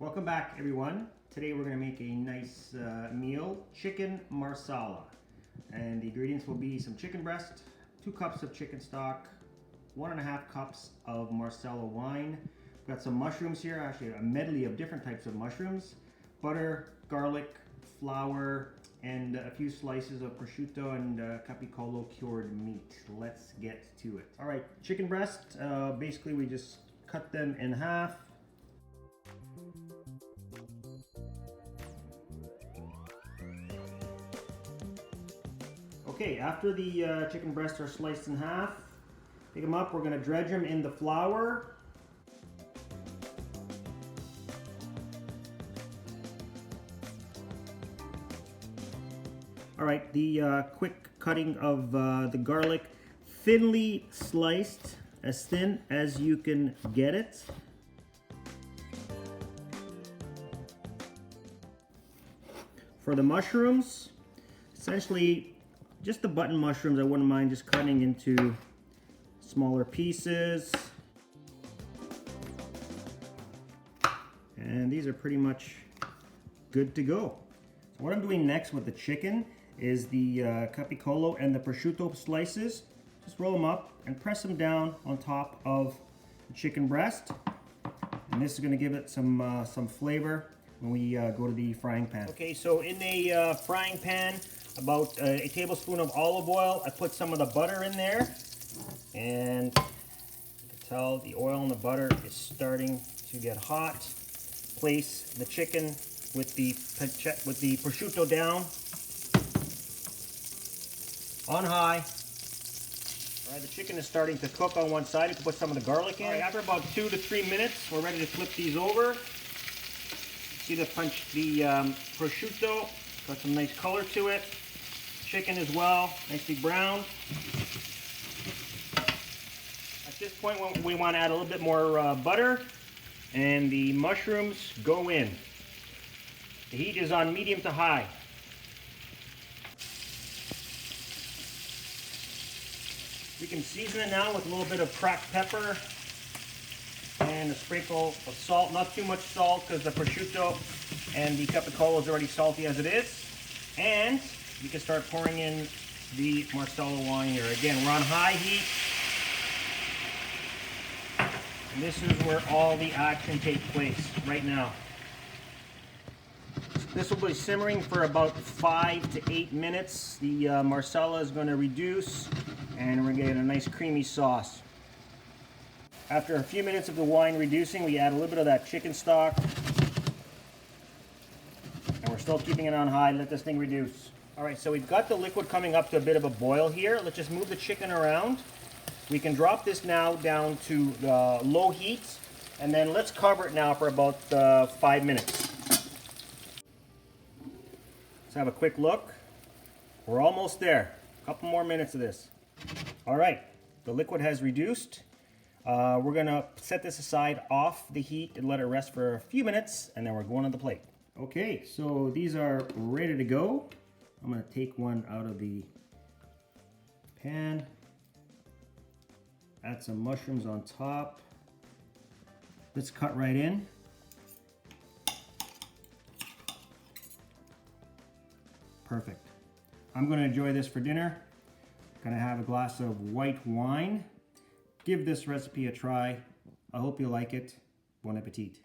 Welcome back, everyone. Today we're going to make a nice meal, chicken marsala. And the ingredients will be some chicken breast, 2 cups of chicken stock, 1.5 cups of Marsala wine. We've got some mushrooms here, actually a medley of different types of mushrooms, butter, garlic, flour, and a few slices of prosciutto and capicolo cured meat. Let's get to it. All right, chicken breast, basically we just cut them in half. Okay, after the chicken breasts are sliced in half, pick them up, we're going to dredge them in the flour. All right, the quick cutting of the garlic, thinly sliced, as thin as you can get it. For the mushrooms, essentially just the button mushrooms, I wouldn't mind just cutting into smaller pieces. And these are pretty much good to go. So what I'm doing next with the chicken is the capicolo and the prosciutto slices. Just roll them up and press them down on top of the chicken breast. And this is going to give it some flavor when we go to the frying pan. Okay, so in a frying pan, about a tablespoon of olive oil. I put some of the butter in there, and you can tell the oil and the butter is starting to get hot. Place the chicken with the prosciutto down on high. All right, the chicken is starting to cook on one side. You can put some of the garlic in. All right, after about 2 to 3 minutes, we're ready to flip these over. See the prosciutto, got some nice color to it. Chicken as well, nicely browned. At this point, we want to add a little bit more butter, and the mushrooms go in. The heat is on medium to high. We can season it now with a little bit of cracked pepper and a sprinkle of salt. Not too much salt because the prosciutto and the capicolo is already salty as it is. And you can start pouring in the Marsala wine here. Again, we're on high heat. And this is where all the action takes place right now. This will be simmering for about 5 to 8 minutes. The Marsala is going to reduce, and we're going to get a nice creamy sauce. After a few minutes of the wine reducing, we add a little bit of that chicken stock. And we're still keeping it on high. Let this thing reduce. All right, so we've got the liquid coming up to a bit of a boil here. Let's just move the chicken around. We can drop this now down to low heat, and then let's cover it now for about 5 minutes. Let's have a quick look. We're almost there. A couple more minutes of this. All right, the liquid has reduced. We're gonna set this aside off the heat and let it rest for a few minutes, and then we're going on the plate. Okay, so these are ready to go. I'm going to take one out of the pan, add some mushrooms on top. Let's cut right in. Perfect. I'm going to enjoy this for dinner. Going to have a glass of white wine. Give this recipe a try. I hope you like it. Bon appetit.